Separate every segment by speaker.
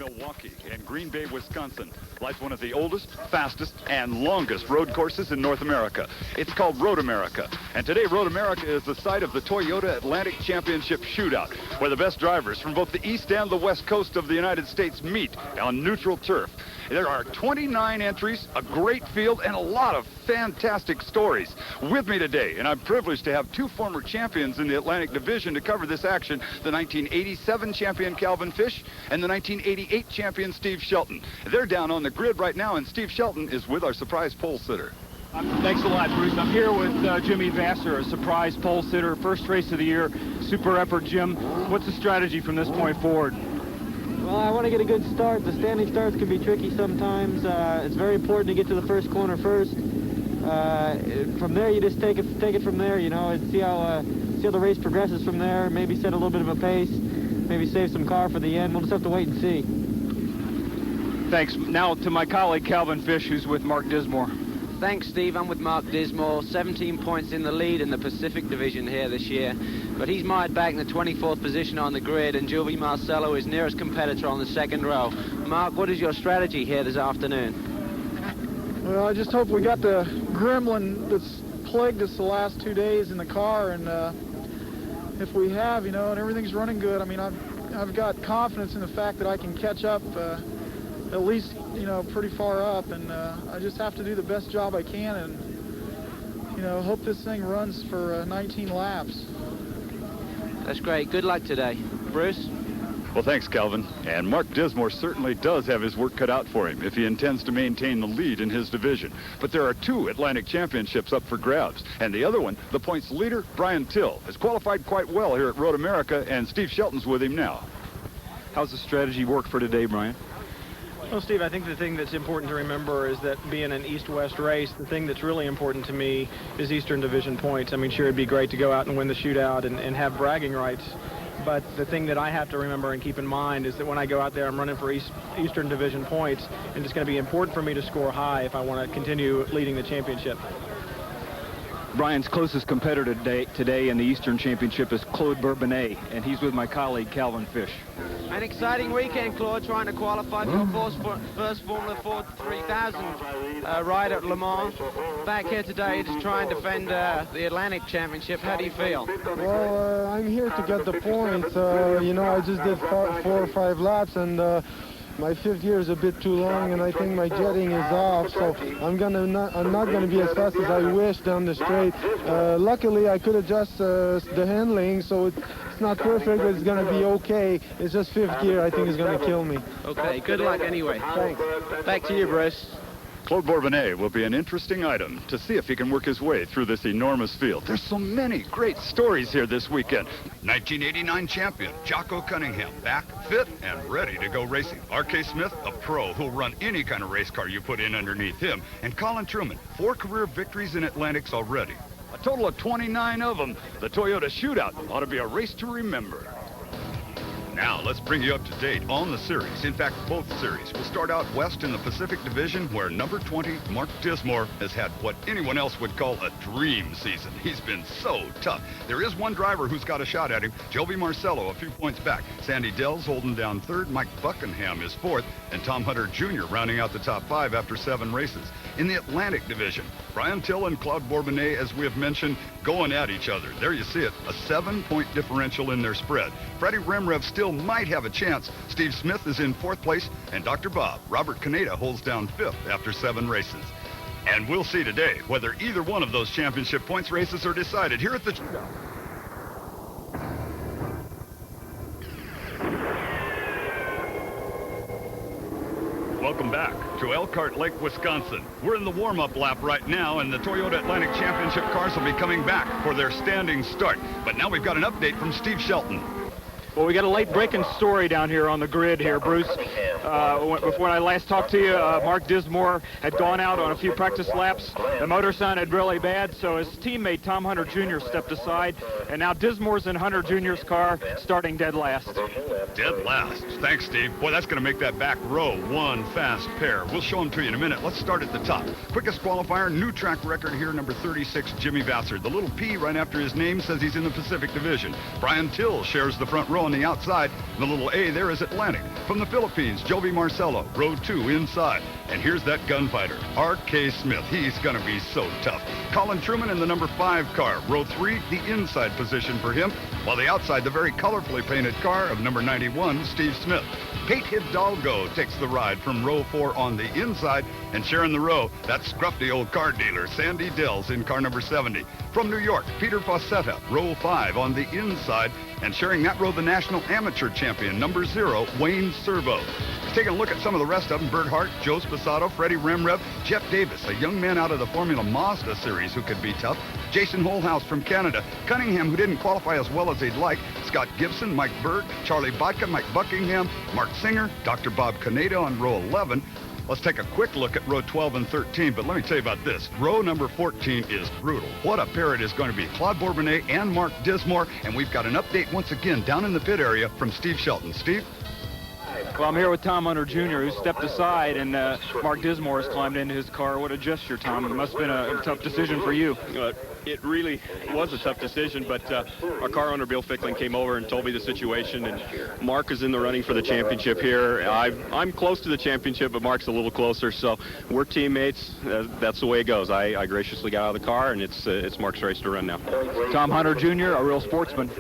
Speaker 1: in Milwaukee and Green Bay, Wisconsin, lies one of the oldest, fastest, and longest road courses in North America. It's called Road America, and today Road America is the site of the Toyota Atlantic Championship Shootout, where the best drivers from both the east and the west coast of the United States meet on neutral turf. There are 29 entries, a great field, and a lot of fantastic stories. With me today, and I'm privileged to have two former champions in the Atlantic Division to cover this action, the 1987 champion Calvin Fish and the 1988 champion Steve Shelton. They're down on the grid right now, and Steve Shelton is with our surprise pole sitter.
Speaker 2: Thanks a lot, Bruce. I'm here with Jimmy Vassar, a surprise pole sitter, first race of the year, super effort. Jim, what's the strategy from this point forward?
Speaker 3: Well, I want to get a good start. The standing starts can be tricky sometimes. It's very important to get to the first corner first. From there, you just take it from there, you know, and see how the race progresses from there. Maybe set a little bit of a pace, maybe save some car for the end. We'll just have to wait and see.
Speaker 2: Thanks. Now to my colleague Calvin Fish, who's with Mark Dismore.
Speaker 4: Thanks, Steve. I'm with Mark Dismore, 17 points in the lead in the Pacific Division here this year. But he's mired back in the 24th position on the grid, and Jovi Marcello is nearest competitor on the second row. Mark, what is your strategy here this afternoon?
Speaker 5: Well, I just hope we got the gremlin that's plagued us the last 2 days in the car, and if we have, you know, and everything's running good, I mean, I've got confidence in the fact that I can catch up at least, you know, pretty far up, and I just have to do the best job I can and, you know, hope this thing runs for 19 laps.
Speaker 4: That's great. Good luck today. Bruce?
Speaker 1: Well, thanks, Calvin. And Mark Dismore certainly does have his work cut out for him if he intends to maintain the lead in his division. But there are two Atlantic Championships up for grabs, and the other one, the points leader, Brian Till, has qualified quite well here at Road America, and Steve Shelton's with him now.
Speaker 2: How's the strategy work for today, Brian?
Speaker 3: Well, Steve, I think the thing that's important to remember is that being an east-west race, the thing that's really important to me is Eastern Division points. I mean, sure, it'd be great to go out and win the shootout and have bragging rights, but the thing that I have to remember and keep in mind is that when I go out there, I'm running for Eastern Division points, and it's going to be important for me to score high if I want to continue leading the championship.
Speaker 2: Brian's closest competitor today in the Eastern Championship is Claude Bourbonnais, and he's with my colleague Calvin Fish.
Speaker 4: An exciting weekend, Claude, trying to qualify for a first Formula 3000 ride at Le Mans. Back here today to try and defend the Atlantic Championship. How do you feel?
Speaker 5: Well, I'm here to get the points. You know, I just did 4 or 5 laps, and my 5th year is a bit too long, and I think my jetting is off, so I'm not gonna be as fast as I wish down the straight. Luckily, I could adjust the handling, so it's not perfect, but it's gonna be okay. It's just 5th gear. I think it's gonna kill me.
Speaker 4: Okay, good luck anyway.
Speaker 5: Thanks.
Speaker 4: Back to you, Bruce.
Speaker 1: Claude Bourbonnais will be an interesting item to see if he can work his way through this enormous field. There's so many great stories here this weekend. 1989 champion Jocko Cunningham, back, fit, and ready to go racing. R.K. Smith, a pro who'll run any kind of race car you put in underneath him. And Colin Truman, 4 career victories in Atlantics already. A total of 29 of them. The Toyota Shootout ought to be a race to remember. Now, let's bring you up to date on the series. In fact, both series. We'll start out west in the Pacific Division, where number 20, Mark Dismore, has had what anyone else would call a dream season. He's been so tough. There is one driver who's got a shot at him, Jovi Marcello, a few points back. Sandy Dell's holding down 3rd, Mike Buckingham is 4th, and Tom Hunter Jr. rounding out the top 5 after 7 races. In the Atlantic Division, Brian Till and Claude Bourbonnais, as we have mentioned, going at each other. There you see it, a 7-point differential in their spread. Freddie Remrev still might have a chance. Steve Smith is in 4th place, and Dr. Bob, Robert Caneda, holds down 5th after 7 races. And we'll see today whether either one of those championship points races are decided here at the shootout. Welcome back to Elkhart Lake, Wisconsin. We're in the warm-up lap right now, and the Toyota Atlantic Championship cars will be coming back for their standing start. But now we've got an update from Steve Shelton.
Speaker 2: Well, we got a late breaking story down here on the grid here, Bruce. When I last talked to you, Mark Dismore had gone out on a few practice laps. The motor sounded really bad, so his teammate Tom Hunter Jr. stepped aside, and now Dismore's in Hunter Jr.'s car, starting dead last.
Speaker 1: Dead last. Thanks, Steve. Boy, that's going to make that back row one fast pair. We'll show them to you in a minute. Let's start at the top. Quickest qualifier, new track record here, number 36, Jimmy Vassar. The little P right after his name says he's in the Pacific Division. Brian Till shares the front row on the outside. The little A there is Atlantic. From the Philippines, Jovi Marcelo, row 2 inside. And here's that gunfighter, R.K. Smith. He's going to be so tough. Colin Truman in the number 5 car, row 3, the inside position for him, while the outside, the very colorfully painted car of number 91, Steve Smith. Pate Hidalgo takes the ride from row 4 on the inside, and sharing the row, that scruffy old car dealer, Sandy Dells, in car number 70. From New York, Peter Fossetta, row 5 on the inside, and sharing that row, the national amateur champion, number 0, Wayne Servo. Taking a look at some of the rest of them, Bert Hart, Joe Sposato, Freddie Remrev, Jeff Davis, a young man out of the Formula Mazda series who could be tough, Jason Holhouse from Canada, Cunningham, who didn't qualify as well as he'd like, Scott Gibson, Mike Berg, Charlie Bodka, Mike Buckingham, Mark Singer, Dr. Bob Caneda on row 11. Let's take a quick look at row 12 and 13, but let me tell you about this. Row number 14 is brutal. What a pair it is going to be. Claude Bourbonnais and Mark Dismore, and we've got an update once again down in the pit area from Steve Shelton. Steve?
Speaker 2: Well, I'm here with Tom Hunter Jr., who stepped aside, and Mark Dismore has climbed into his car. What a gesture, Tom. It must have been a tough decision for you.
Speaker 6: It really was a tough decision, but our car owner, Bill Fickling, came over and told me the situation, and Mark is in the running for the championship here. I'm close to the championship, but Mark's a little closer, so we're teammates. That's the way it goes. I graciously got out of the car, and it's Mark's race to run now.
Speaker 2: Tom Hunter Jr., a real sportsman.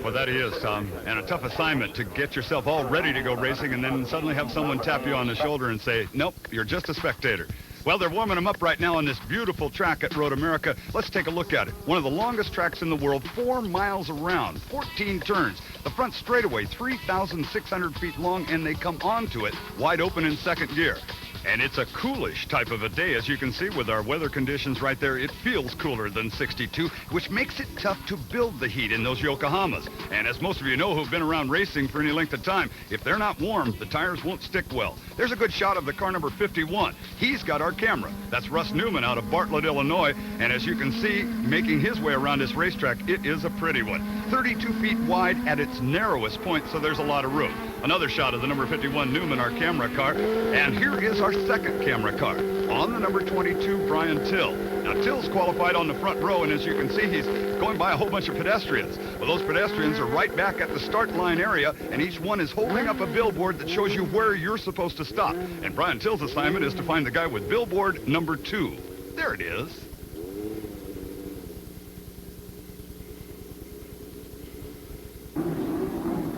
Speaker 1: Well, that he is, Tom, and a tough assignment to get yourself all ready to go racing and then suddenly have someone tap you on the shoulder and say, nope, you're just a spectator. Well, they're warming them up right now on this beautiful track at Road America. Let's take a look at it. One of the longest tracks in the world, 4 miles around, 14 turns. The front straightaway, 3,600 feet long, and they come onto it wide open in second gear. And it's a coolish type of a day, as you can see with our weather conditions right there. It feels cooler than 62, which makes it tough to build the heat in those Yokohamas. And as most of you know who've been around racing for any length of time, if they're not warm, the tires won't stick well. There's a good shot of the car number 51. He's got our camera. That's Russ Newman out of Bartlett, Illinois. And as you can see, making his way around this racetrack, it is a pretty one. 32 feet wide at its narrowest point, so there's a lot of room. Another shot of the number 51 Newman, our camera car. And here is our second camera car on the number 22, Brian Till. Now, Till's qualified on the front row, and as you can see, he's going by a whole bunch of pedestrians. Well, those pedestrians are right back at the start line area, and each one is holding up a billboard that shows you where you're supposed to stop. And Brian Till's assignment is to find the guy with billboard number 2. There it is.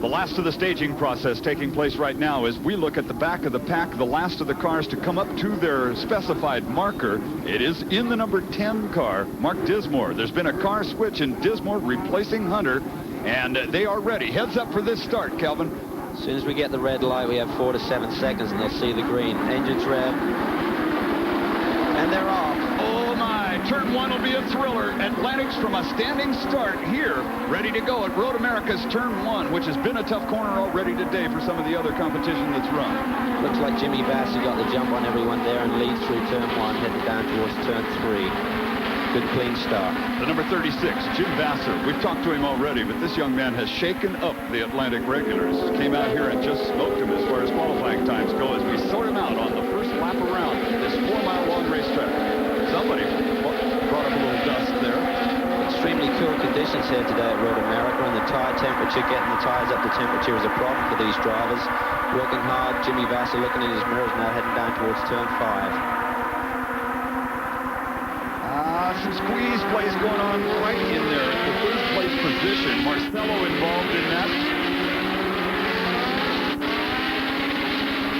Speaker 1: The last of the staging process taking place right now as we look at the back of the pack, the last of the cars to come up to their specified marker. It is in the number 10 car, Mark Dismore. There's been a car switch and Dismore replacing Hunter, and they are ready. Heads up for this start, Calvin.
Speaker 4: As soon as we get the red light, we have 4 to 7 seconds, and they'll see the green. Engines rev. And they're off.
Speaker 1: Oh, my. Turn 1 will be a thriller. Atlantic's from a standing start here, ready to go at Road America's Turn 1, which has been a tough corner already today for some of the other competition that's run.
Speaker 4: Looks like Jimmy Vassar got the jump on everyone there and leads through Turn 1, heading down towards Turn 3. Good clean start.
Speaker 1: The number 36, Jim Vassar. We've talked to him already, but this young man has shaken up the Atlantic regulars. Came out here and just smoked him as far as qualifying times go as we sort him out on the first lap around this 4-mile-long racetrack. Somebody brought up a little dust there.
Speaker 4: Extremely cool conditions here today at Road America, and the tire temperature, getting the tires up to temperature is a problem for these drivers. Working hard. Jimmy Vassar looking in his mirrors now, heading down towards Turn 5.
Speaker 1: Some squeeze plays going on right in there at the third place position. Marcelo involved in that.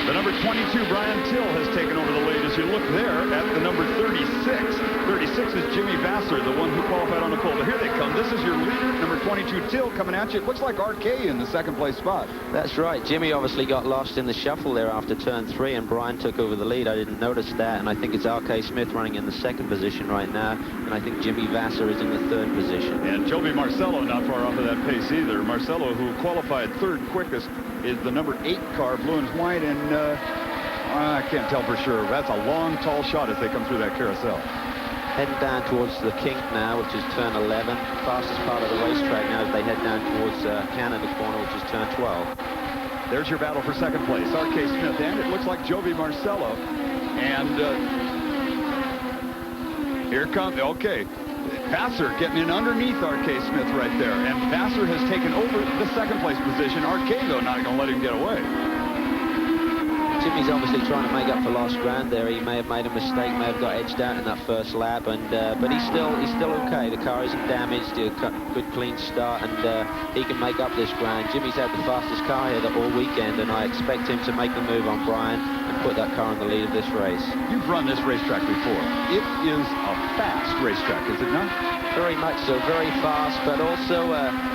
Speaker 1: The number 22, Brian Till, has taken over the lead as you look there at the number 36. 36 is Jimmy Vassar, the one who qualified on the pole. But here they come. This is your leader, number 22, Till, coming at you. It looks like RK in the second place spot.
Speaker 4: That's right. Jimmy obviously got lost in the shuffle there after Turn 3, and Brian took over the lead. I didn't notice that, and I think it's RK Smith running in the second position right now, and I think Jimmy Vassar is in the third position.
Speaker 1: And Jovi Marcelo not far off of that pace either. Marcelo, who qualified third quickest, is the number 8 car, blue and white, and I can't tell for sure. That's a long, tall shot as they come through that carousel.
Speaker 4: Heading down towards the kink now, which is Turn 11. Fastest part of the racetrack now as they head down towards Canada corner, which is Turn 12.
Speaker 1: There's your battle for second place. RK Smith, and it looks like Jovi Marcelo. And here comes, okay. Vassar getting in underneath R.K. Smith right there. And Vassar has taken over the second place position. R.K. though not going to let him get away.
Speaker 4: Jimmy's obviously trying to make up for lost ground there. He may have made a mistake, may have got edged out in that first lap, and but he's still okay. The car isn't damaged. A good clean start, and he can make up this ground. Jimmy's had the fastest car here all weekend, and I expect him to make the move on Brian and put that car in the lead of this race.
Speaker 1: You've run this racetrack before. It is a fast racetrack, is it not?
Speaker 4: Very much so, very fast, but also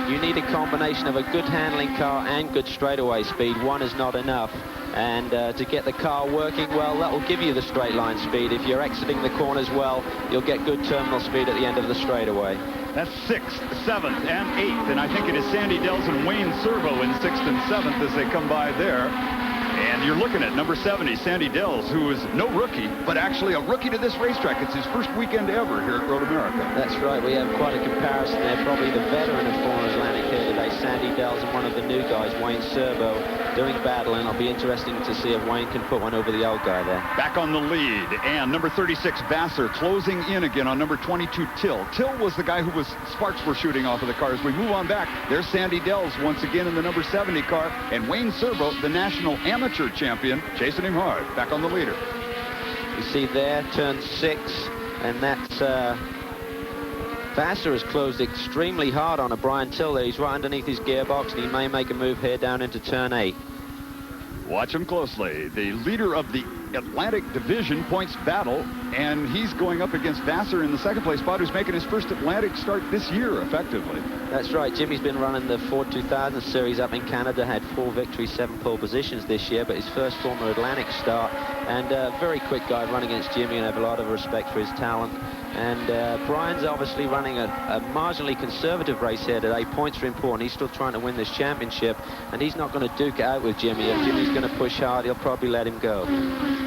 Speaker 4: you need a combination of a good handling car and good straightaway speed. One is not enough. And to get the car working well, that will give you the straight line speed. If you're exiting the corners well, you'll get good terminal speed at the end of the straightaway.
Speaker 1: That's 6th, 7th, and 8th. And I think it is Sandy Dells and Wayne Servo in 6th and 7th as they come by there. And you're looking at number 70, Sandy Dells, who is no rookie, but actually a rookie to this racetrack. It's his first weekend ever here at Road America.
Speaker 4: That's right. We have quite a comparison there. Probably the veteran of Formula Atlantic here today, Sandy Dells, and one of the new guys, Wayne Servo, doing battle. And it'll be interesting to see if Wayne can put one over the old guy there.
Speaker 1: Back on the lead, and number 36, Vassar, closing in again on number 22, Till. Till was the guy who sparks were shooting off of the car. As we move on back, there's Sandy Dells once again in the number 70 car, and Wayne Servo, the national amateur champion, chasing him hard. Back on the leader.
Speaker 4: You see there, turn 6, and that's Vassar has closed extremely hard on a Brian Till there. He's right underneath his gearbox, and he may make a move here down into turn 8.
Speaker 1: Watch him closely. The leader of the Atlantic Division points battle, and he's going up against Vassar in the second place spot, who's making his first Atlantic start this year, effectively.
Speaker 4: That's right. Jimmy's been running the Ford 2000 series up in Canada, had 4 victories, 7 pole positions this year, but his first Formula Atlantic start, and a very quick guy running against Jimmy, and I have a lot of respect for his talent. And Brian's obviously running a marginally conservative race here today. Points are important. He's still trying to win this championship, and he's not going to duke it out with Jimmy. If Jimmy's going to push hard, he'll probably let him go.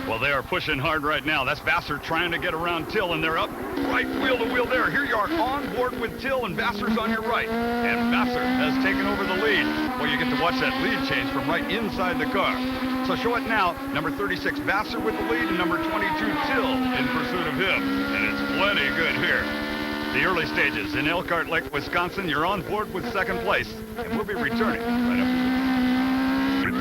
Speaker 1: Well, they are pushing hard right now. That's Vassar trying to get around Till, and they're up right wheel to wheel there. Here you are on board with Till, and Vassar's on your right. And Vassar has taken over the lead. Well, you get to watch that lead change from right inside the car. So show it now. Number 36, Vassar with the lead, and number 22, Till, in pursuit of him. And it's plenty good here. The early stages in Elkhart Lake, Wisconsin. You're on board with second place, and we'll be returning right after this.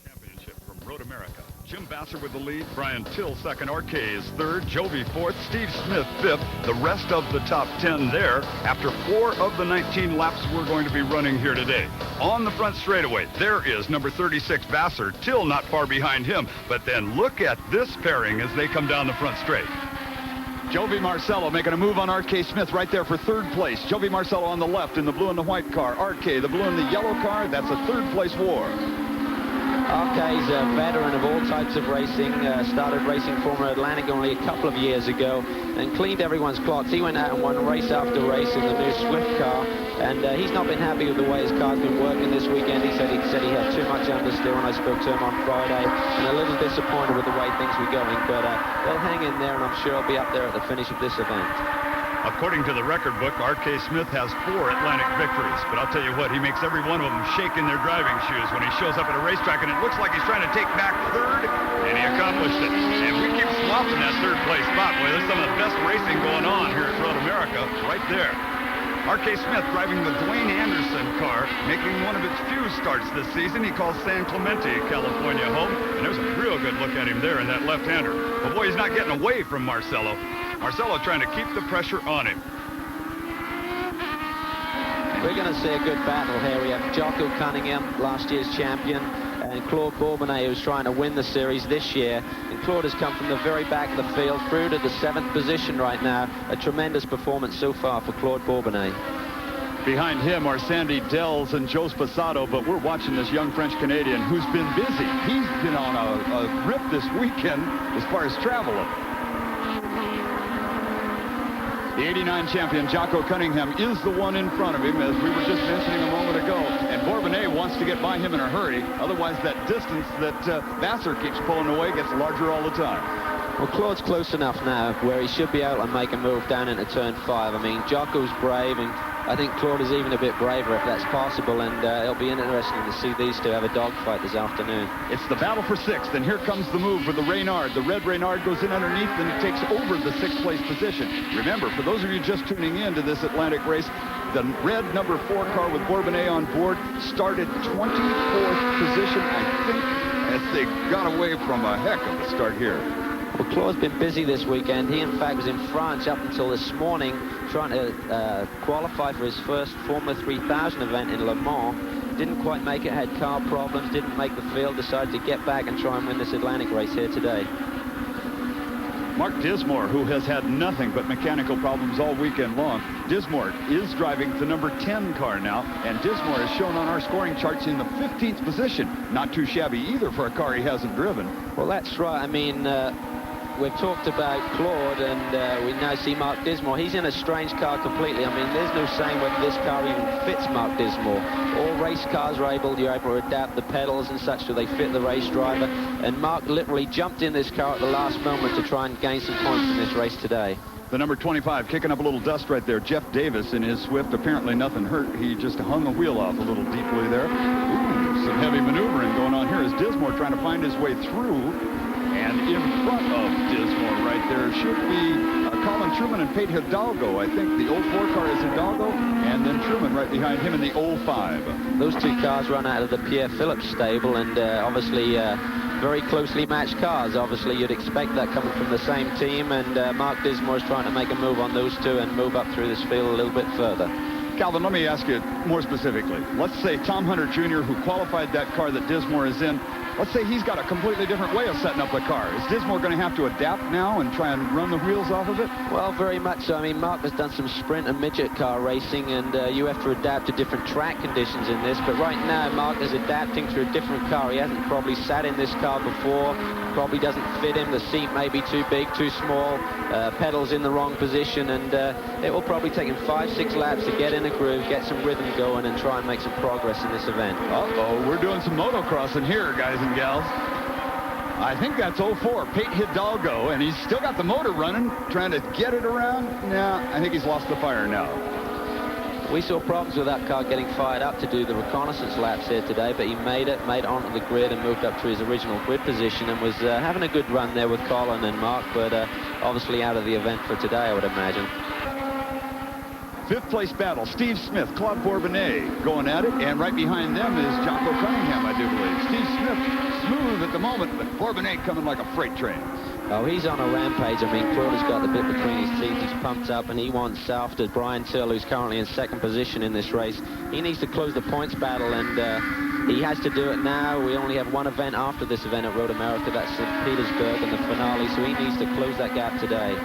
Speaker 1: Championship from Road America. Jim Vassar with the lead, Brian Till second, RK is third, Jovi fourth, Steve Smith fifth. The rest of the top 10 there after 4 of the 19 laps we're going to be running here today. On the front straightaway, there is number 36, Vassar. Till not far behind him, but then look at this pairing as they come down the front straight. Jovi Marcello making a move on R.K. Smith right there for third place. Jovi Marcello on the left in the blue and the white car. R.K., the blue and the yellow car, that's a third place war.
Speaker 4: RK's a veteran of all types of racing. Started racing Formula Atlantic only a couple of years ago and cleaned everyone's clocks. He went out and won race after race in the new Swift car, and he's not been happy with the way his car's been working this weekend. He said he had too much understeer when I spoke to him on Friday, and a little disappointed with the way things were going, but they'll hang in there, and I'm sure he'll be up there at the finish of this event.
Speaker 1: According to the record book, R.K. Smith has 4 Atlantic victories. But I'll tell you what, he makes every one of them shake in their driving shoes when he shows up at a racetrack, and it looks like he's trying to take back third, and he accomplished it. And we keep swapping that third place spot. Boy, there's some of the best racing going on here at Road America right there. R.K. Smith driving the Dwayne Anderson car, making one of its few starts this season. He calls San Clemente, California home, and there's a real good look at him there in that left-hander. But boy, he's not getting away from Marcello. Marcello trying to keep the pressure on him.
Speaker 4: We're going to see a good battle here. We have Jocko Cunningham, last year's champion, and Claude Bourbonnais, who's trying to win the series this year. And Claude has come from the very back of the field through to the 7th position right now. A tremendous performance so far for Claude Bourbonnais.
Speaker 1: Behind him are Sandy Dells and Joe Sposato, but we're watching this young French-Canadian who's been busy. He's been on a rip this weekend as far as traveling. The 89 champion, Jocko Cunningham, is the one in front of him, as we were just mentioning a moment ago. And Bourbonnais wants to get by him in a hurry. Otherwise, that distance that Vassar keeps pulling away gets larger all the time.
Speaker 4: Well, Claude's close enough now where he should be able to make a move down into turn 5. I mean, Jocko's brave, and I think Claude is even a bit braver if that's possible, and it'll be interesting to see these two have a dogfight this afternoon.
Speaker 1: It's the battle for sixth, and here comes the move for the Reynard. The red Reynard goes in underneath and takes over the sixth-place position. Remember, for those of you just tuning in to this Atlantic race, the red number 4 car with Bourbonnais on board started 24th position, I think, as they got away from a heck of a start here.
Speaker 4: Well, Claude's been busy this weekend. He, in fact, was in France up until this morning trying to qualify for his first Formula 3000 event in Le Mans. Didn't quite make it, had car problems, didn't make the field, decided to get back and try and win this Atlantic race here today.
Speaker 1: Mark Dismore, who has had nothing but mechanical problems all weekend long. Dismore is driving the number 10 car now, and Dismore is shown on our scoring charts in the 15th position. Not too shabby either for a car he hasn't driven.
Speaker 4: Well, that's right. I mean, we've talked about Claude, and we now see Mark Dismore. He's in a strange car completely. I mean, there's no saying whether this car even fits Mark Dismore. All race cars are able to adapt the pedals and such so they fit the race driver. And Mark literally jumped in this car at the last moment to try and gain some points in this race today.
Speaker 1: The number 25 kicking up a little dust right there. Jeff Davis in his Swift. Apparently nothing hurt. He just hung a wheel off a little deeply there. Ooh, some heavy maneuvering going on here as Dismore trying to find his way through. And in front of Dismore right there should be Colin Truman and Pete Hidalgo. I think the 04 car is Hidalgo, and then Truman right behind him in the 05.
Speaker 4: Those two cars run out of the Pierre Phillips stable, and obviously very closely matched cars. Obviously, you'd expect that coming from the same team, and Mark Dismore is trying to make a move on those two and move up through this field a little bit further.
Speaker 1: Calvin, let me ask you more specifically. Let's say Tom Hunter Jr., who qualified that car that Dismore is in, let's say he's got a completely different way of setting up the car. Is Dismore going to have to adapt now and try and run the wheels off of it?
Speaker 4: Well, very much so. I mean, Mark has done some sprint and midget car racing, and you have to adapt to different track conditions in this. But right now, Mark is adapting to a different car. He hasn't probably sat in this car before. Probably doesn't fit him. The seat may be too big, too small, pedals in the wrong position, and it will probably take him 5-6 laps to get in a groove, get some rhythm going, and try and make some progress in this event.
Speaker 1: Uh-oh, we're doing some motocrossing here, guys and gals. I think that's 04, Pete Hidalgo, and he's still got the motor running, trying to get it around. Nah, I think he's lost the fire now.
Speaker 4: We saw problems with that car getting fired up to do the reconnaissance laps here today, but he made it onto the grid and moved up to his original grid position and was having a good run there with Colin and Mark, but obviously out of the event for today, I would imagine.
Speaker 1: Fifth place battle, Steve Smith, Claude Bourbonnais going at it, and right behind them is Jocko Cunningham, I do believe. Steve Smith smooth at the moment, but Bourbonnais coming like a freight train.
Speaker 4: Oh, he's on a rampage. I mean, Claude has got the bit between his teeth. He's pumped up, and he wants, after Brian Till, who's currently in second position in this race, he needs to close the points battle, and he has to do it now. We only have one event after this event at Road America. That's St. Petersburg and the finale, so he needs to close that gap today.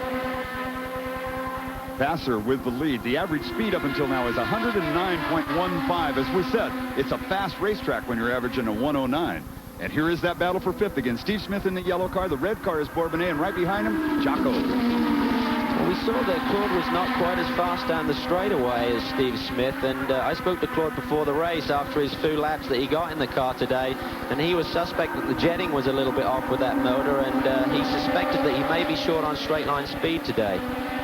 Speaker 1: Vassar with the lead. The average speed up until now is 109.15. As we said, it's a fast racetrack when you're averaging a 109. And here is that battle for fifth again. Steve Smith in the yellow car. The red car is Bourbonnais, and right behind him, Jocko.
Speaker 4: Well, we saw that Claude was not quite as fast down the straightaway as Steve Smith, and I spoke to Claude before the race after his few laps that he got in the car today, and he was suspect that the jetting was a little bit off with that motor, and he suspected that he may be short on straight line speed today.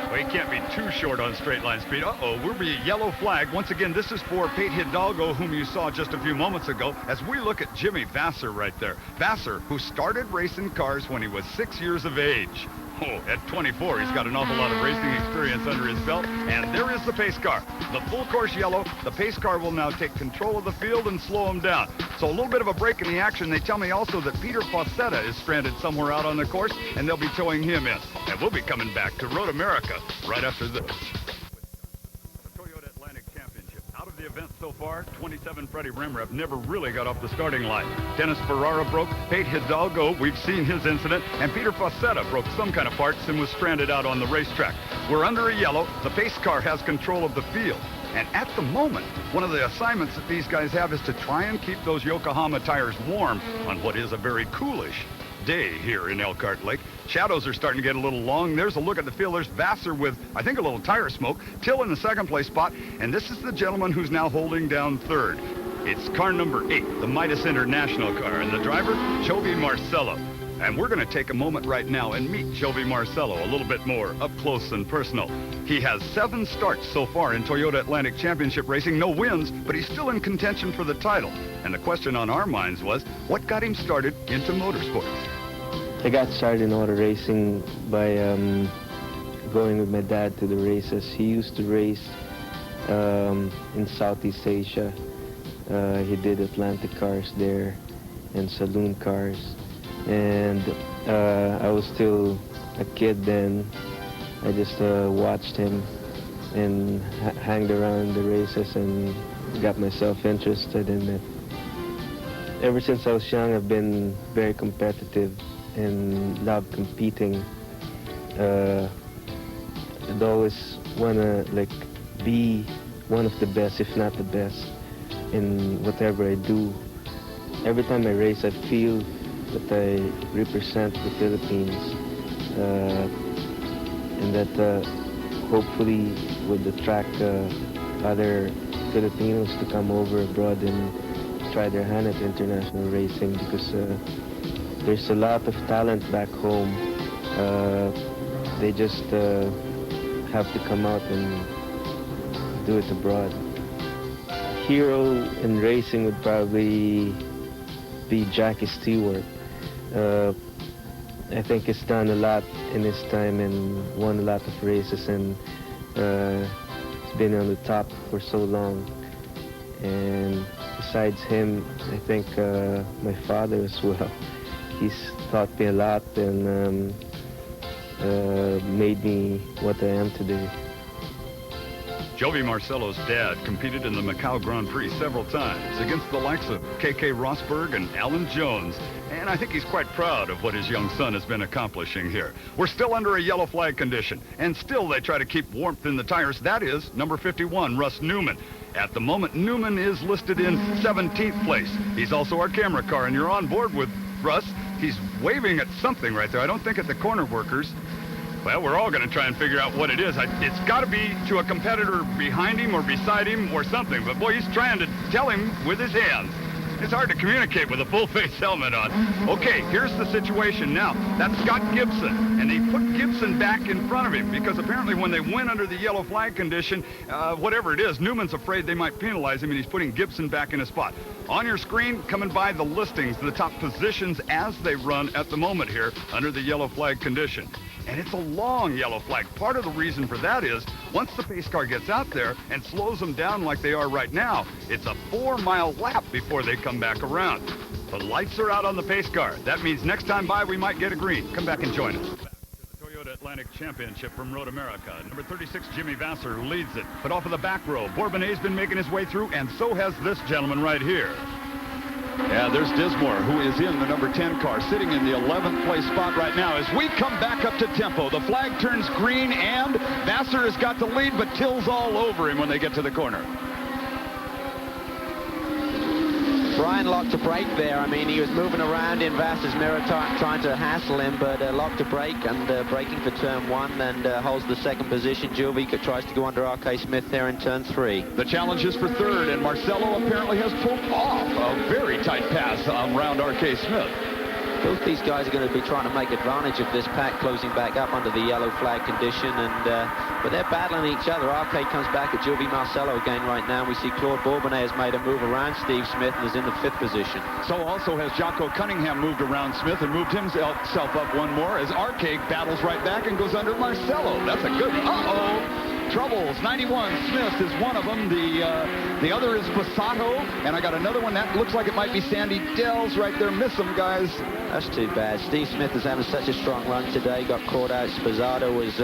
Speaker 1: Well, he can't be too short on straight line speed. Uh-oh, we'll be a yellow flag. Once again, this is for Pete Hidalgo, whom you saw just a few moments ago, as we look at Jimmy Vassar right there. Vassar, who started racing cars when he was 6 years of age. Oh, at 24, he's got an awful lot of racing experience under his belt. And there is the pace car. The full course yellow. The pace car will now take control of the field and slow him down. So a little bit of a break in the action. They tell me also that Peter Fossetta is stranded somewhere out on the course, and they'll be towing him in. And we'll be coming back to Road America right after this. The Toyota Atlantic Championship. Out of the event so far, 27 Freddie Remrev never really got off the starting line. Dennis Ferrara broke. Pete Hidalgo, we've seen his incident. And Peter Fossetta broke some kind of parts and was stranded out on the racetrack. We're under a yellow. The pace car has control of the field. And at the moment, one of the assignments that these guys have is to try and keep those Yokohama tires warm on what is a very coolish day here in Elkhart Lake. Shadows are starting to get a little long. There's a look at the field. There's Vassar with, I think, a little tire smoke. Till in the second place spot. And this is the gentleman who's now holding down third. It's car number 8, the Midas International car. And the driver, Jovi Marcello. And we're going to take a moment right now and meet Jovi Marcello a little bit more up close and personal. He has 7 starts so far in Toyota Atlantic Championship racing, no wins, but he's still in contention for the title. And the question on our minds was, what got him started into motorsports?
Speaker 7: I got started in auto racing by going with my dad to the races. He used to race in Southeast Asia. He did Atlantic cars there and saloon cars. And I was still a kid then. I just watched him and hanged around the races and got myself interested in it. Ever since I was young, I've been very competitive and love competing. I'd always wanna be one of the best, if not the best, in whatever I do. Every time I race, I feel that I represent the Philippines, and that hopefully would attract other Filipinos to come over abroad and try their hand at international racing, because there's a lot of talent back home. They just have to come out and do it abroad. Hero in racing would probably be Jackie Stewart. I think he's done a lot in his time and won a lot of races, and been on the top for so long. And besides him, I think my father as well. He's taught me a lot and made me what I am today.
Speaker 1: Jovi Marcello's dad competed in the Macau Grand Prix several times against the likes of K.K. Rosberg and Alan Jones. And I think he's quite proud of what his young son has been accomplishing here. We're still under a yellow flag condition, and still they try to keep warmth in the tires. That is number 51, Russ Newman. At the moment, Newman is listed in 17th place. He's also our camera car, and you're on board with Russ. He's waving at something right there. I don't think at the corner workers. Well, we're all going to try and figure out what it is. It's got to be to a competitor behind him or beside him or something. But, boy, he's trying to tell him with his hands. It's hard to communicate with a full-face helmet on. Okay, here's the situation now. That's Scott Gibson, and they put Gibson back in front of him because apparently when they went under the yellow flag condition, whatever it is, Newman's afraid they might penalize him, and he's putting Gibson back in his spot. On your screen, coming by the listings, the top positions as they run at the moment here under the yellow flag condition. And it's a long yellow flag. Part of the reason for that is once the pace car gets out there and slows them down like they are right now, it's a 4-mile lap before they come back around. The lights are out on the pace car. That means next time by we might get a green. Come back and join us. Back to the Toyota Atlantic Championship from Road America. Number 36, Jimmy Vasser, leads it. But off of the back row, Bourbonnet's been making his way through, and so has this gentleman right here.
Speaker 8: Yeah, there's Dismore, who is in the number 10 car, sitting in the 11th place spot right now. As we come back up to tempo, the flag turns green, and Vasser has got the lead, but Till's all over him when they get to the corner.
Speaker 4: Brian locked a brake there. I mean, he was moving around in Vasser's mirror trying to hassle him, but locked a brake and braking for turn 1 and holds the second position. Jovi tries to go under R.K. Smith there in turn 3.
Speaker 8: The challenge is for third, and Marcello apparently has pulled off a very tight pass around R.K. Smith.
Speaker 4: Both these guys are going to be trying to make advantage of this pack closing back up under the yellow flag condition, but they're battling each other. RK comes back at Jovi Marcello again right now. We see Claude Bourbonnet has made a move around Steve Smith and is in the 5th position.
Speaker 8: So also has Jocko Cunningham moved around Smith and moved himself up one more as RK battles right back and goes under Marcello. That's a good... Troubles. 91 Smith is one of them. The other is Passato, and I got another one that looks like it might be Sandy Dells right there. Miss them, guys.
Speaker 4: That's too bad. Steve Smith is having such a strong run today. Got caught out. Passato was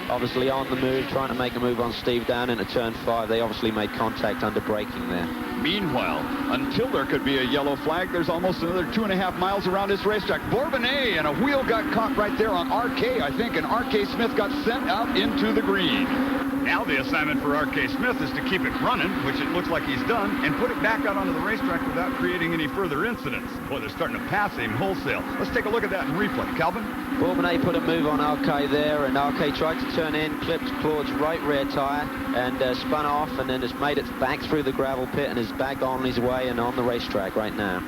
Speaker 4: obviously on the move, trying to make a move on Steve down into turn 5. They obviously made contact under braking there.
Speaker 8: Meanwhile, until there could be a yellow flag, there's almost another 2.5 miles around this racetrack. Bourbonnais, and a wheel got caught right there on RK, I think, and RK Smith got sent out into the green.
Speaker 1: Now the assignment for R.K. Smith is to keep it running, which it looks like he's done, and put it back out onto the racetrack without creating any further incidents. Boy, they're starting to pass him wholesale. Let's take a look at that in replay. Calvin?
Speaker 4: Bourbonnais put a move on RK there, and RK tried to turn in, clipped Claude's right rear tire, and spun off, and then just made it back through the gravel pit and is back on his way and on the racetrack right now.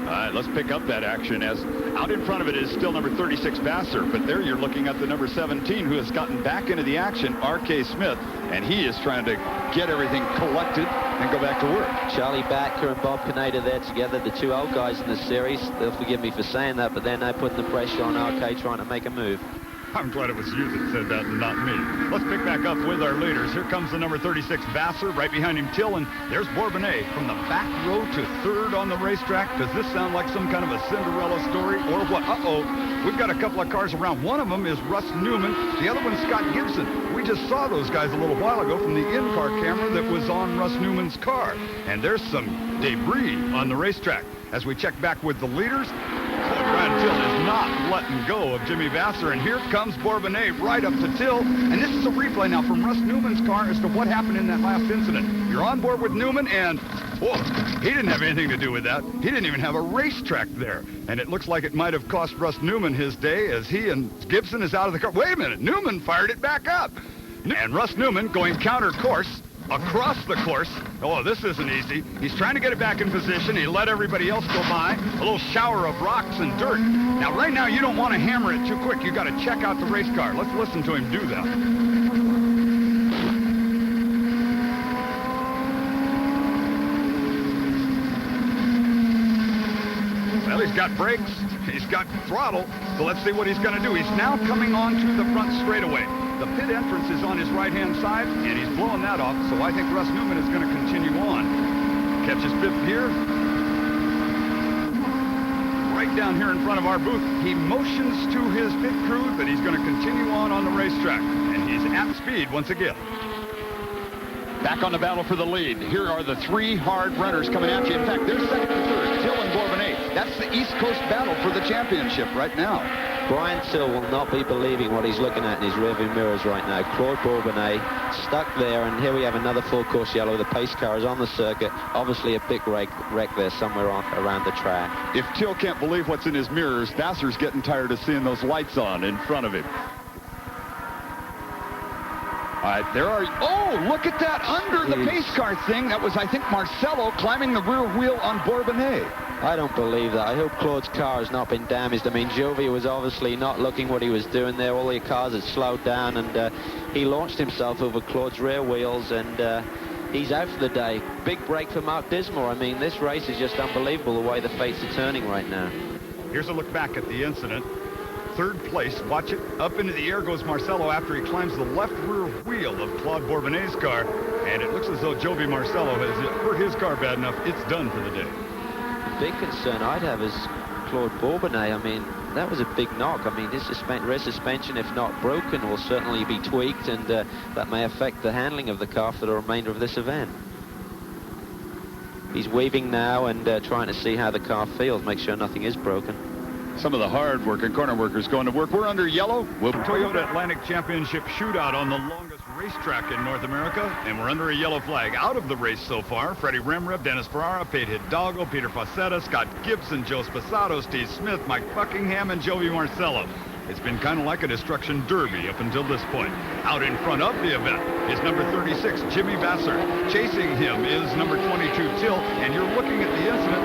Speaker 8: All right, let's pick up that action as out in front of it is still number 36 Vassar, but there you're looking at the number 17 who has gotten back into the action, R.K. Smith, and he is trying to get everything collected and go back to work.
Speaker 4: Charlie Backer and Bob Canada there together, the two old guys in the series. They'll forgive me for saying that, but they're now putting the pressure on R.K. trying to make a move.
Speaker 1: I'm glad it was you that said that and not me. Let's pick back up with our leaders. Here comes the number 36 Vassar, right behind him Till, and there's Bourbonnais from the back row to third on the racetrack. Does this sound like some kind of a Cinderella story or what? Uh-oh, we've got a couple of cars around. One of them is Russ Newman. The other one's Scott Gibson. We just saw those guys a little while ago from the in-car camera that was on Russ Newman's car. And there's some debris on the racetrack. As we check back with the leaders, Brad Till is not letting go of Jimmy Vassar, and here comes Bourbonnais right up to Till, and this is a replay now from Russ Newman's car as to what happened in that last incident. You're on board with Newman, and whoa, he didn't have anything to do with that. He didn't even have a racetrack there, and it looks like it might have cost Russ Newman his day as he and Gibson is out of the car. Wait a minute, Newman fired it back up, and Russ Newman going counter course across the course. Oh, this isn't easy. He's trying to get it back in position. He let everybody else go by. A little shower of rocks and dirt. Now, right now, you don't want to hammer it too quick. You got to check out the race car. Let's listen to him do that. Well, he's got brakes. He's got throttle. So let's see what he's going to do. He's now coming on to the front straightaway. The pit entrance is on his right-hand side, and he's blowing that off, so I think Russ Newman is going to continue on. Catches fifth gear. Right down here in front of our booth, he motions to his pit crew that he's going to continue on the racetrack, and he's at speed once again.
Speaker 8: Back on the battle for the lead. Here are the three hard runners coming at you. In fact, they're second and third, Till and Bourbonnais. That's the East Coast battle for the championship right now.
Speaker 4: Brian Till will not be believing what he's looking at in his rearview mirrors right now. Claude Bourbonnais stuck there, and here we have another full course yellow. The pace car is on the circuit. Obviously a big wreck there somewhere around the track.
Speaker 8: If Till can't believe what's in his mirrors, Vassar's getting tired of seeing those lights on in front of him. All right, there are, oh, look at that under the pace car thing. That was, I think, Marcello climbing the rear wheel on Bourbonnais.
Speaker 4: I don't believe that. I hope Claude's car has not been damaged. I mean, Jovi was obviously not looking what he was doing there. All the cars had slowed down, and he launched himself over Claude's rear wheels, and he's out for the day. Big break for Mark Dismore. I mean, this race is just unbelievable the way the fates are turning right now.
Speaker 1: Here's a look back at the incident. Third place, watch it, up into the air goes Marcello after he climbs the left rear wheel of Claude Bourbonnais' car, and it looks as though Jovi Marcello has hurt his car bad enough. It's done for the day.
Speaker 4: The big concern I'd have is Claude Bourbonnais. I mean, that was a big knock. I mean, his rear suspension, if not broken, will certainly be tweaked, and that may affect the handling of the car for the remainder of this event. He's weaving now and trying to see how the car feels, make sure nothing is broken.
Speaker 8: Some of the hard-working corner workers going to work. We're under yellow.
Speaker 1: Toyota Atlantic Championship Shootout on the longest racetrack in North America, and we're under a yellow flag. Out of the race so far, Freddie Remreb, Dennis Ferrara, Pete Hidalgo, Peter Facetta, Scott Gibson, Joe Sposato, Steve Smith, Mike Buckingham, and Jovi Marcello. It's been kind of like a destruction derby up until this point. Out in front of the event is number 36, Jimmy Vassar. Chasing him is number 22, Till, and you're looking at the incident.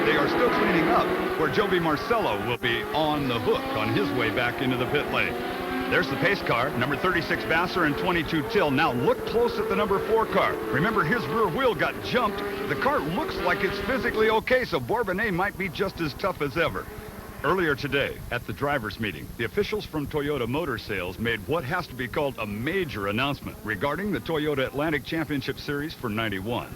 Speaker 1: They are still cleaning up, where Jovi Marcello will be on the hook on his way back into the pit lane. There's the pace car, number 36 Vassar and 22 Till. Now look close at the number 4 car. Remember, his rear wheel got jumped. The car looks like it's physically okay, so Bourbonnais might be just as tough as ever. Earlier today, at the drivers' meeting, the officials from Toyota Motor Sales made what has to be called a major announcement regarding the Toyota Atlantic Championship Series for 91.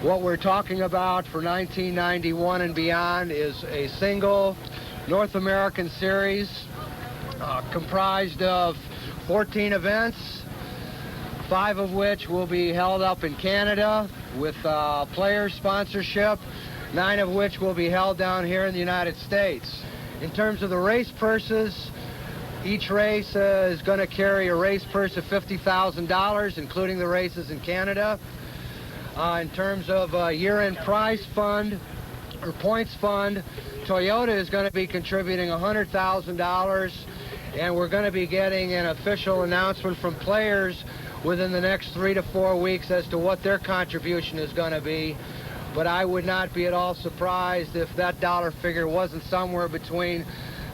Speaker 9: What we're talking about for 1991 and beyond is a single North American series comprised of 14 events, 5 of which will be held up in Canada with player sponsorship, 9 of which will be held down here in the United States. In terms of the race purses, each race is going to carry a race purse of $50,000, including the races in Canada. In terms of year-end prize fund or points fund, Toyota is going to be contributing $100,000, and we're going to be getting an official announcement from players within the next 3 to 4 weeks as to what their contribution is going to be. but I would not be at all surprised if that dollar figure wasn't somewhere between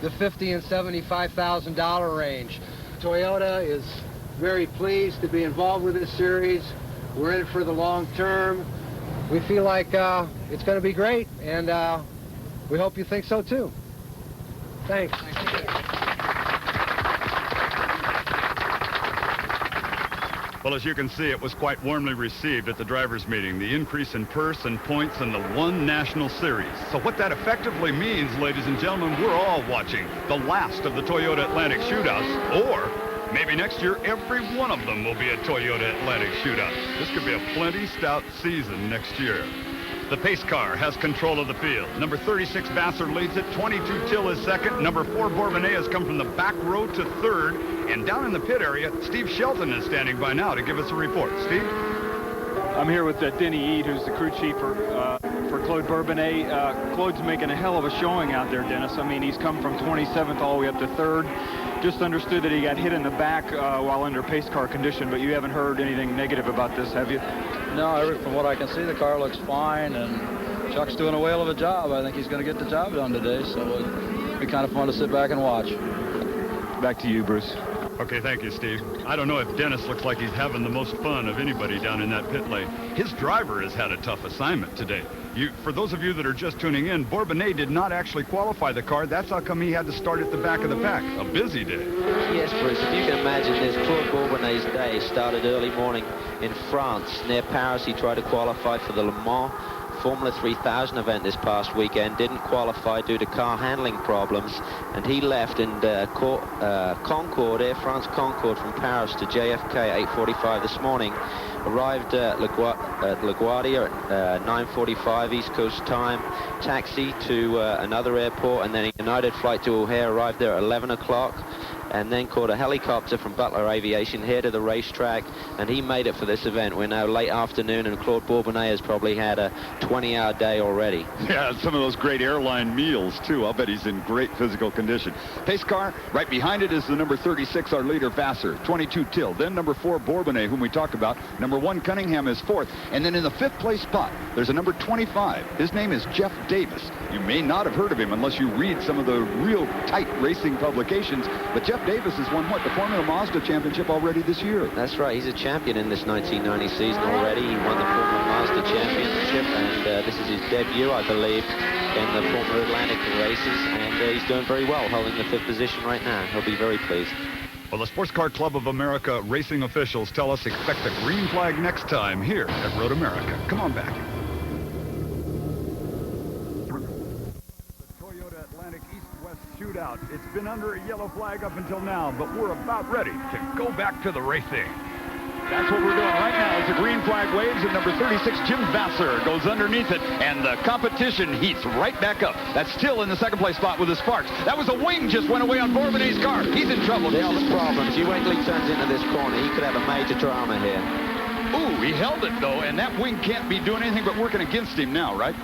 Speaker 9: the $50,000 and $75,000 range. Toyota is very pleased to be involved with this series. We're in it for the long term. We feel like it's going to be great, and we hope you think so too. Thanks.
Speaker 1: Well, as you can see, it was quite warmly received at the drivers' meeting. The increase in purse and points and the one national series. So what that effectively means, ladies and gentlemen, we're all watching the last of the Toyota Atlantic Shootouts, or maybe next year every one of them will be a Toyota Atlantic Shootout. This could be a plenty stout season next year. The pace car has control of the field. Number 36, Vassar, leads it. 22, Till is second. Number 4, Bourbonnais, has come from the back row to third. And down in the pit area, Steve Shelton is standing by now to give us a report. Steve?
Speaker 2: I'm here with Denny Eade, who's the crew chief for Claude Bourbonnais. Claude's making a hell of a showing out there, Dennis. I mean, he's come from 27th all the way up to 3rd. Just understood that he got hit in the back while under pace car condition, but you haven't heard anything negative about this, have you?
Speaker 10: No, from what I can see, the car looks fine, and Chuck's doing a whale of a job. I think he's going to get the job done today, so it'll be kind of fun to sit back and watch.
Speaker 2: Back to you, Bruce.
Speaker 1: Okay, thank you, Steve. I don't know if Dennis looks like he's having the most fun of anybody down in that pit lane. His driver has had a tough assignment today. For those of you that are just tuning in, Bourbonnais did not actually qualify the car. That's how come he had to start at the back of the pack. A busy day.
Speaker 4: Yes, Bruce, if you can imagine this, Claude Bourbonnais' day started early morning in France. Near Paris, he tried to qualify for the Le Mans Formula 3000 event this past weekend, didn't qualify due to car handling problems, and he left in Concorde, Air France Concorde, from Paris to JFK at 8:45 this morning. Arrived at LaGuardia at 9:45 East Coast time, taxi to another airport, and then a United flight to O'Hare, arrived there at 11 o'clock. And then caught a helicopter from Butler Aviation here to the racetrack, and he made it for this event. We're now late afternoon, and Claude Bourbonnais has probably had a 20-hour day already.
Speaker 8: Yeah, some of those great airline meals, too. I'll bet he's in great physical condition. Pace car, right behind it is the number 36, our leader, Vassar. 22, Till. Then number 4, Bourbonnais, whom we talked about. Number 1, Cunningham, is 4th. And then in the 5th place spot, there's a number 25. His name is Jeff Davis. You may not have heard of him unless you read some of the real tight racing publications, but Jeff Davis has won, what, the Formula Mazda Championship already this year?
Speaker 4: That's right. He's a champion in this 1990 season already. He won the Formula Mazda Championship, and this is his debut, I believe, in the Formula Atlantic races, and he's doing very well, holding the 5th position right now. He'll be very pleased.
Speaker 1: Well, the Sports Car Club of America racing officials tell us expect a green flag next time here at Road America. Come on back. Shootout. It's been under a yellow flag up until now, but we're about ready to go back to the racing. That's what we're doing right now as the green flag waves, and number 36, Jim Vassar, goes underneath it, and the competition heats right back up. That's still in the 2nd place spot with the sparks. That was a wing just went away on Bourbonnais' car. He's in trouble.
Speaker 4: There's the problems. You wait till he turns into this corner. He could have a major drama here.
Speaker 8: Ooh, he held it, though, and that wing can't be doing anything but working against him now, right?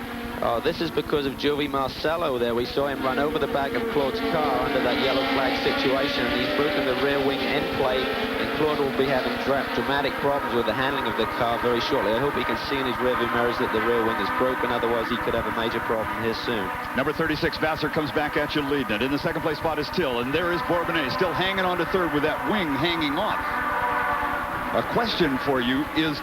Speaker 4: Oh, this is because of Joey Marcello there. We saw him run over the back of Claude's car under that yellow flag situation, and he's broken the rear wing end plate, and Claude will be having dramatic problems with the handling of the car very shortly. I hope he can see in his rearview mirrors that the rear wing is broken, otherwise he could have a major problem here soon.
Speaker 8: Number 36, Vassar, comes back at you leading it. In the 2nd place spot is Till, and there is Bourbonnais still hanging on to 3rd with that wing hanging off. A question for you is,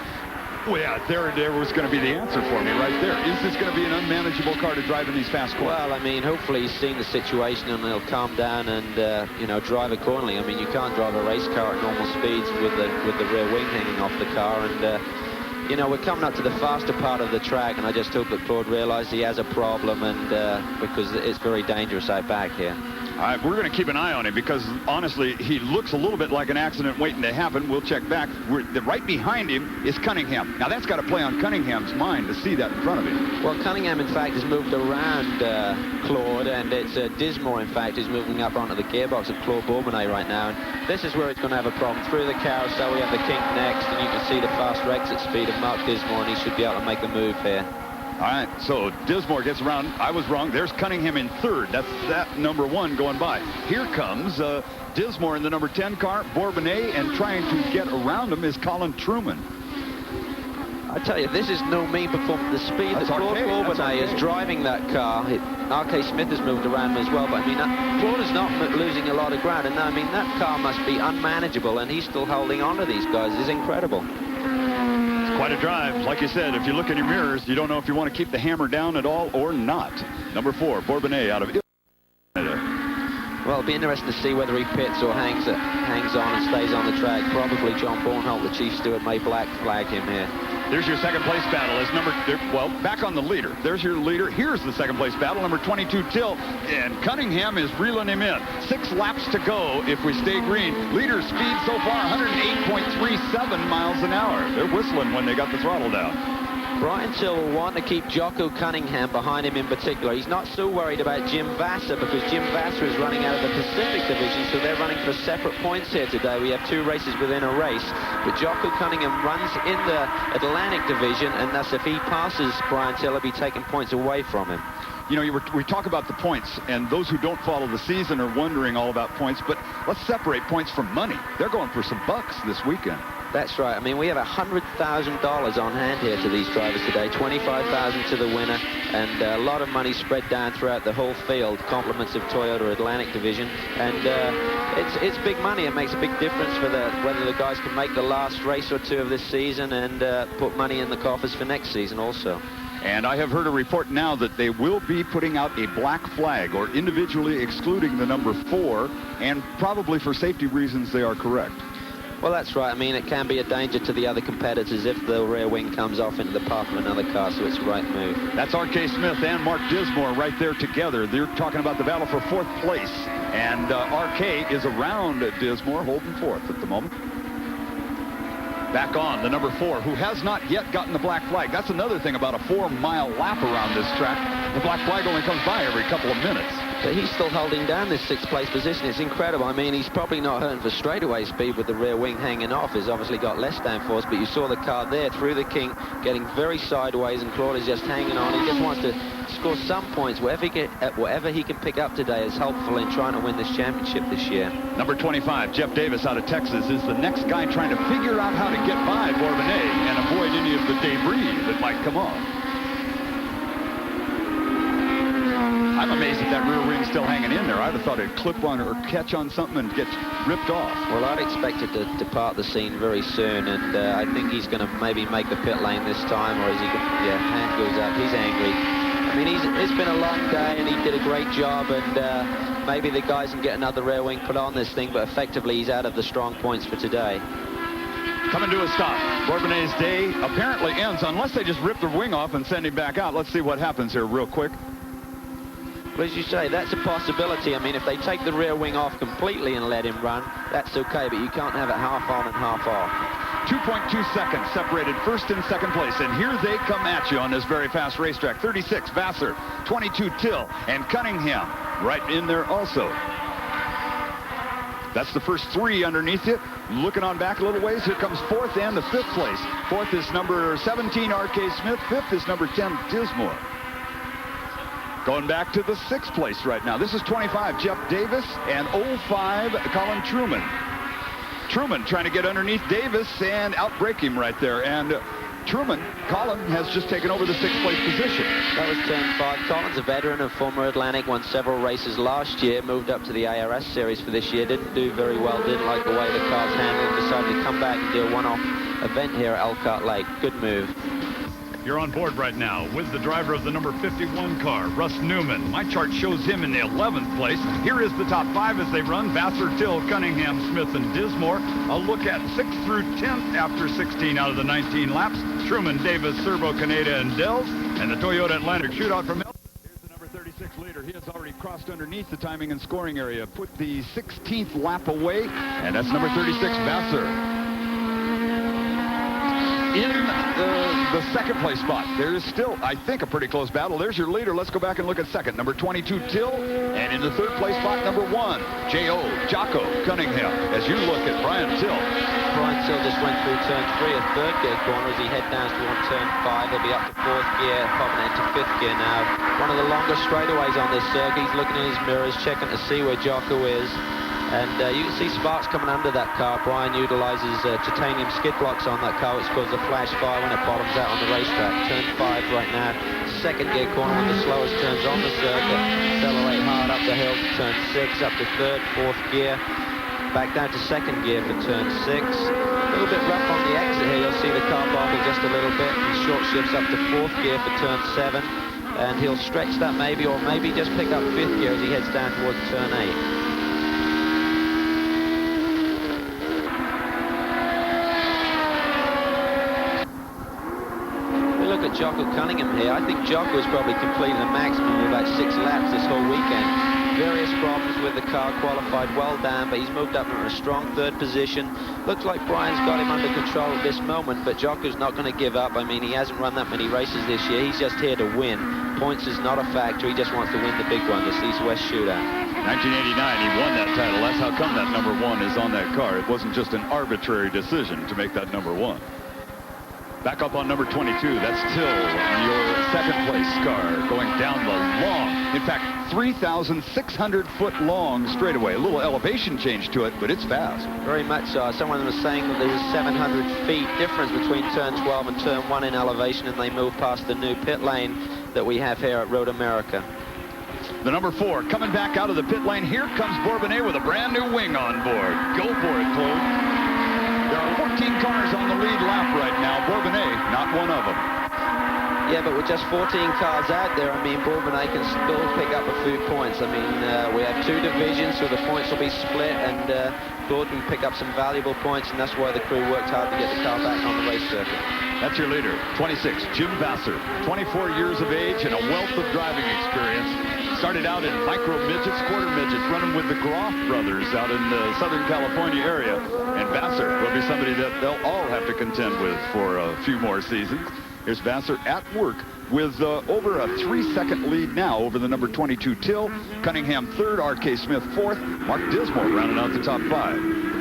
Speaker 8: well, yeah, there was going to be the answer for me right there. Is this going to be an unmanageable car to drive in these fast corners?
Speaker 4: Well, I mean, hopefully he's seen the situation and he'll calm down and, you know, drive accordingly. I mean, you can't drive a race car at normal speeds with the rear wing hanging off the car. And, you know, we're coming up to the faster part of the track, and I just hope that Claude realizes he has a problem, and because it's very dangerous out back here.
Speaker 8: We're going to keep an eye on him because, honestly, he looks a little bit like an accident waiting to happen. We'll check back. Right behind him is Cunningham. Now, that's got to play on Cunningham's mind to see that in front of him.
Speaker 4: Well, Cunningham, in fact, has moved around Claude, and it's Dismore, in fact, is moving up onto the gearbox of Claude Bourbonnais right now. And this is where it's going to have a problem. Through the carousel, we have the kink next, and you can see the faster exit speed of Mark Dismore, and he should be able to make the move here.
Speaker 8: All right, so Dismore gets around. I was wrong. There's Cunningham in 3rd. That's that number 1 going by. Here comes Dismore in the number 10 car, Bourbonnais, and trying to get around him is Colin Truman.
Speaker 4: I tell you, this is no mean performance. The speed that Claude Bourbonnais is driving that car. R.K. Smith has moved around as well, but I mean, Claude is not losing a lot of ground, and I mean, that car must be unmanageable, and he's still holding on to these guys. It's incredible.
Speaker 8: It's quite a drive. Like you said, if you look in your mirrors, you don't know if you want to keep the hammer down at all or not. Number 4, Bourbonnais out of
Speaker 4: Well, it'll be interesting to see whether he pits or hangs on and stays on the track. Probably John Bornholt, the chief steward, may black flag him here.
Speaker 8: There's your second place battle. Back on the leader. There's your leader. Here's the second place battle. Number 22, Till. And Cunningham is reeling him in. 6 laps to go if we stay green. Leader speed so far, 108.37 miles an hour. They're whistling when they got the throttle down.
Speaker 4: Brian Till will want to keep Jocko Cunningham behind him in particular. He's not so worried about Jim Vassar because Jim Vassar is running out of the Pacific Division, so they're running for separate points here today. We have 2 races within a race, but Jocko Cunningham runs in the Atlantic Division, and thus if he passes Brian Till, he'll be taking points away from him.
Speaker 8: You know, we talk about the points, and those who don't follow the season are wondering all about points, but let's separate points from money. They're going for some bucks this weekend.
Speaker 4: That's right. I mean, we have $100,000 on hand here to these drivers today. $25,000 to the winner, and a lot of money spread down throughout the whole field. Compliments of Toyota Atlantic Division, and it's big money. It makes a big difference for whether the guys can make the last race or 2 of this season and put money in the coffers for next season also.
Speaker 8: And I have heard a report now that they will be putting out a black flag, or individually excluding the number 4, and probably for safety reasons they are correct.
Speaker 4: Well, that's right. I mean, it can be a danger to the other competitors if the rear wing comes off into the path of another car, so it's the right move.
Speaker 8: That's R.K. Smith and Mark Dismore right there together. They're talking about the battle for 4th place. And R.K. is around Dismore, holding 4th at the moment. Back on the number 4, who has not yet gotten the black flag. That's another thing about a 4-mile lap around this track. The black flag only comes by every couple of minutes.
Speaker 4: But he's still holding down this 6th place position. It's incredible. I mean, he's probably not hurting for straightaway speed with the rear wing hanging off. He's obviously got less downforce, but you saw the car there through the kink, getting very sideways, and Claude is just hanging on. He just wants to score some points. Whatever he can pick up today is helpful in trying to win this championship this year.
Speaker 8: Number 25, Jeff Davis out of Texas, is the next guy trying to figure out how to get by Bourbonnais and avoid any of the debris that might come off. I'm amazed that that rear wing's still hanging in there. I'd have thought it'd clip on or catch on something and get ripped off.
Speaker 4: Well, I'd expect it to depart the scene very soon, and I think he's going to maybe make the pit lane this time, or is he going to, hand goes up. He's angry. I mean, it's been a long day, and he did a great job, and maybe the guys can get another rear wing put on this thing, but effectively he's out of the strong points for today.
Speaker 8: Coming to a stop. Bourbonnais' day apparently ends, unless they just rip the wing off and send him back out. Let's see what happens here real quick.
Speaker 4: But as you say, that's a possibility. I mean, if they take the rear wing off completely and let him run, that's okay, but you can't have it half on and half off.
Speaker 8: 2.2 seconds separated 1st and 2nd place, and here they come at you on this very fast racetrack. 36, Vassar, 22, Till, and Cunningham right in there also. That's the first 3 underneath you. Looking on back a little ways, here comes 4th and the 5th place. 4th is number 17, R.K. Smith. 5th is number 10, Dismore. Going back to the 6th place right now. This is 25, Jeff Davis, and 05, Colin Truman. Truman trying to get underneath Davis and outbrake him right there. And Colin has just taken over the 6th place position.
Speaker 4: That was turn 5. Colin's a veteran of former Atlantic, won several races last year, moved up to the ARS series for this year, didn't do very well, didn't like the way the car's handled, decided to come back and do a one-off event here at Elkhart Lake. Good move.
Speaker 8: You're on board right now with the driver of the number 51 car, Russ Newman. My chart shows him in the 11th place. Here is the top 5 as they run. Vassar, Till, Cunningham, Smith, and Dismore. A look at 6th through 10th after 16 out of the 19 laps. Truman, Davis, Servo, Canada, and Dells. And the Toyota Atlantic Shootout from Milton. Here's the number 36 leader. He has already crossed underneath the timing and scoring area. Put the 16th lap away. And that's number 36, Vassar. In the 2nd place spot, there is still, I think, a pretty close battle. There's your leader. Let's go back and look at 2nd. Number 22, Till. And in the 3rd place spot, number 1, Jocko Cunningham. As you look at Brian Till.
Speaker 4: Brian Till just went through turn 3, a 3rd gear corner as he head down toward turn 5. He'll be up to 4th gear, popping into 5th gear now. One of the longest straightaways on this circuit. He's looking in his mirrors, checking to see where Jocko is. And you can see sparks coming under that car. Brian utilizes titanium skid blocks on that car, which causes a flash fire when it bottoms out on the racetrack. Turn 5 right now. Second gear corner, one of the slowest turns on the circuit. Accelerate hard up the hill to turn 6, up to third, fourth gear. Back down to second gear for turn 6. A little bit rough on the exit here. You'll see the car bobbing just a little bit. And short shifts up to fourth gear for turn 7. And he'll stretch that maybe, or maybe just pick up fifth gear as he heads down towards turn 8. Jocko Cunningham here. I think Jocko has probably completed a maximum of about 6 laps this whole weekend. Various problems with the car, qualified well down, but he's moved up in a strong third position. Looks like Brian's got him under control at this moment, but Jocko's not going to give up. I mean, he hasn't run that many races this year. He's just here to win. Points is not a factor. He just wants to win the big one, this East West Shootout.
Speaker 8: 1989, he won that title. That's how come that number 1 is on that car. It wasn't just an arbitrary decision to make that number 1. Back up on number 22, that's Till, your second place car, going down the long, in fact, 3,600-foot long straightaway. A little elevation change to it, but it's fast.
Speaker 4: Very much so. Someone was saying that there's a 700 feet difference between turn 12 and turn 1 in elevation, and they move past the new pit lane that we have here at Road America.
Speaker 8: The number 4 coming back out of the pit lane. Here comes Bourbonnais with a brand new wing on board. Go for it, Claude. There are 14 cars on the lead lap right now. Bourbonnais, not one of them.
Speaker 4: Yeah, but with just 14 cars out there, I mean, Bourbonnais can still pick up a few points. I mean, we have 2 divisions, so the points will be split, and Claude can pick up some valuable points, and that's why the crew worked hard to get the car back on the race circuit.
Speaker 8: That's your leader, 26, Jim Vassar, 24 years of age and a wealth of driving experience. Started out in micro midgets, quarter midgets, running with the Groff brothers out in the Southern California area. And Vassar will be somebody that they'll all have to contend with for a few more seasons. Here's Vassar at work with over a 3-second lead now over the number 22 Till. Cunningham 3rd, R.K. Smith 4th, Mark Dismore rounding out the top 5.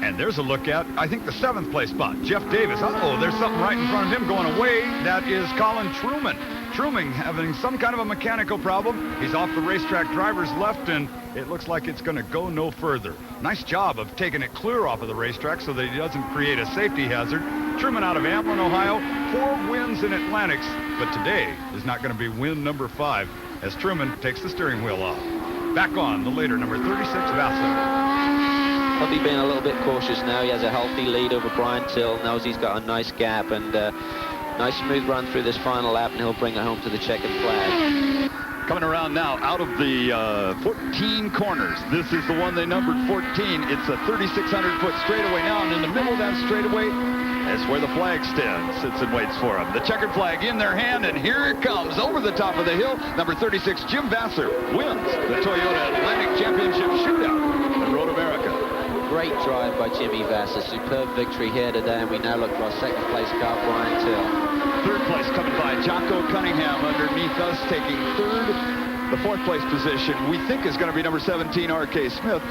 Speaker 8: And there's a look at, I think, the 7th place spot. Jeff Davis. Uh-oh, there's something right in front of him going away. That is Colin Truman. Truman having some kind of a mechanical problem. He's off the racetrack driver's left, and it looks like it's going to go no further. Nice job of taking it clear off of the racetrack so that he doesn't create a safety hazard. Truman out of Amblin, Ohio. 4 wins in Atlantics, but today is not going to be win number 5 as Truman takes the steering wheel off. Back on the leader, number 36, Vassar.
Speaker 4: Probably being a little bit cautious now. He has a healthy lead over Brian Till, knows he's got a nice gap, and nice smooth run through this final lap, and he'll bring it home to the checkered flag.
Speaker 8: Coming around now out of the 14 corners. This is the one they numbered 14. It's a 3,600-foot straightaway now, and in the middle of that straightaway, that's where the flag stand sits and waits for him. The checkered flag in their hand, and here it comes over the top of the hill. Number 36, Jim Vassar, wins the Toyota Atlantic Championship Shootout at Road America.
Speaker 4: Great drive by Jimmy Vassar. Superb victory here today, and we now look for our 2nd place car, Brian Till.
Speaker 8: 3rd place coming by Jocko Cunningham underneath us, taking 3rd. The 4th place position we think is going to be number 17, R.K. Smith.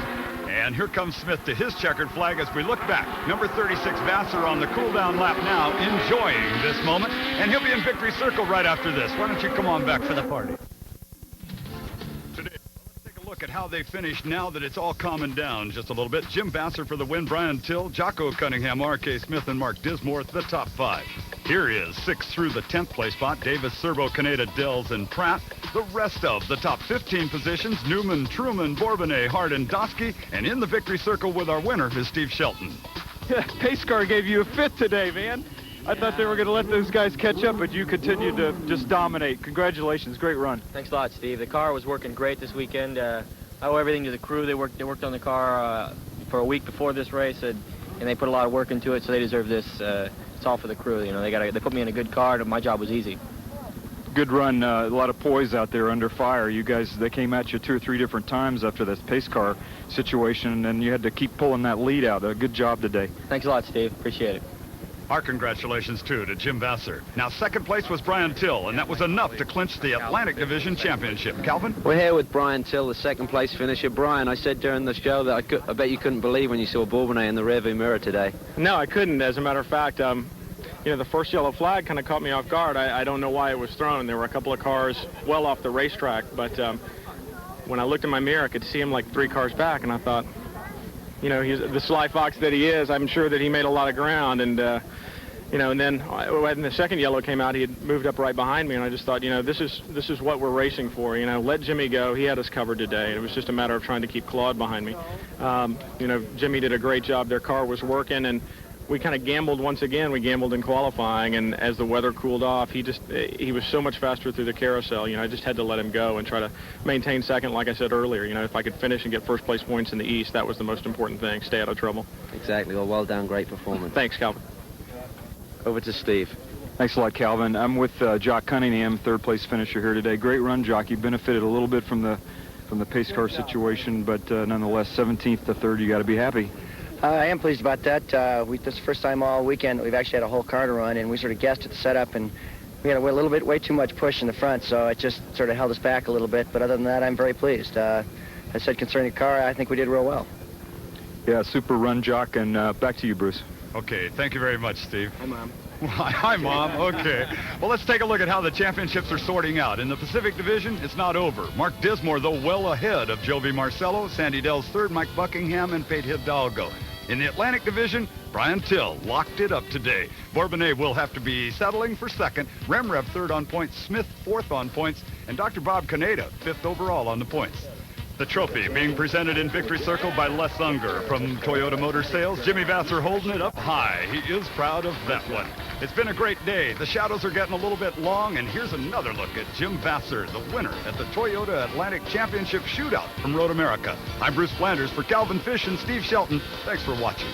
Speaker 8: And here comes Smith to his checkered flag as we look back. Number 36, Vassar on the cool-down lap now, enjoying this moment. And he'll be in victory circle right after this. Why don't you come on back for the party? Look at how they finished now that it's all calming down just a little bit. Jim Vassar for the win, Brian Till, Jocko Cunningham, R.K. Smith, and Mark Dismore, the top 5. Here is 6th through the 10th place spot, Davis, Serbo, Caneda, Dells, and Pratt. The rest of the top 15 positions, Newman, Truman, Bourbonnais, Hart, and Dosky. And in the victory circle with our winner is Steve Shelton.
Speaker 2: Yeah, pace car gave you a fit today, man. I thought they were going to let those guys catch up, but you continued to just dominate. Congratulations, great run.
Speaker 11: Thanks a lot, Steve. The car was working great this weekend. I owe everything to the crew. They worked on the car for a week before this race, and they put a lot of work into it, so they deserve this. It's all for the crew. You know, they put me in a good car, and my job was easy.
Speaker 2: Good run. A lot of poise out there under fire. You guys, they came at you 2 or 3 different times after this pace car situation, and you had to keep pulling that lead out. Good job today.
Speaker 11: Thanks a lot, Steve. Appreciate it.
Speaker 8: Our congratulations, too, to Jim Vassar. Now, 2nd place was Brian Till, and that was enough to clinch the Atlantic Division Championship. Calvin?
Speaker 4: We're here with Brian Till, the 2nd place finisher. Brian, I said during the show that I bet you couldn't believe when you saw Bourbonnais in the rearview mirror today.
Speaker 3: No, I couldn't. As a matter of fact, you know, the first yellow flag kind of caught me off guard. I don't know why it was thrown. There were a couple of cars well off the racetrack, but when I looked in my mirror, I could see him like 3 cars back, and I thought, you know, he's the sly fox that he is. I'm sure that he made a lot of ground, and you know, and then when the second yellow came out, he had moved up right behind me, and I just thought, you know, this is what we're racing for. You know, let Jimmy go. He had us covered today. It was just a matter of trying to keep Claude behind me. You know, Jimmy did a great job. Their car was working, and we kind of gambled once again. We gambled in qualifying, and as the weather cooled off, he was so much faster through the carousel. You know, I just had to let him go and try to maintain second, like I said earlier. You know, if I could finish and get first place points in the East, that was the most important thing. Stay out of trouble.
Speaker 4: Exactly. Well done. Great performance.
Speaker 3: Thanks, Calvin.
Speaker 4: Over to Steve.
Speaker 8: Thanks a lot, Calvin. I'm with Jock Cunningham, third place finisher here today. Great run, Jock. You benefited a little bit from the pace car situation, but nonetheless, 17th to 3rd, you got to be happy.
Speaker 12: I am pleased about that. This is the first time all weekend that we've actually had a whole car to run, and we sort of guessed at the setup, and we had a little bit way too much push in the front, so it just sort of held us back a little bit. But other than that, I'm very pleased. I said concerning the car, I think we did real well.
Speaker 8: Yeah, super run, Jock, and back to you, Bruce.
Speaker 1: Okay, thank you very much, Steve.
Speaker 12: Hi, Mom.
Speaker 1: Hi, Mom. Okay. Well, let's take a look at how the championships are sorting out. In the Pacific Division, it's not over. Mark Dismore, though, well ahead of Jovi Marcello, Sandy Dell's third, Mike Buckingham, and Pete Hidalgo. In the Atlantic Division, Brian Till locked it up today. Bourbonnais will have to be settling for second. Remrev third on points, Smith fourth on points, and Dr. Bob Caneda fifth overall on the points. The trophy being presented in Victory Circle by Les Unger from Toyota Motor Sales. Jimmy Vasser holding it up high. He is proud of that one. It's been a great day. The shadows are getting a little bit long, and here's another look at Jim Vasser, the winner at the Toyota Atlantic Championship Shootout from Road America. I'm Bruce Flanders for Calvin Fish and Steve Shelton. Thanks for watching.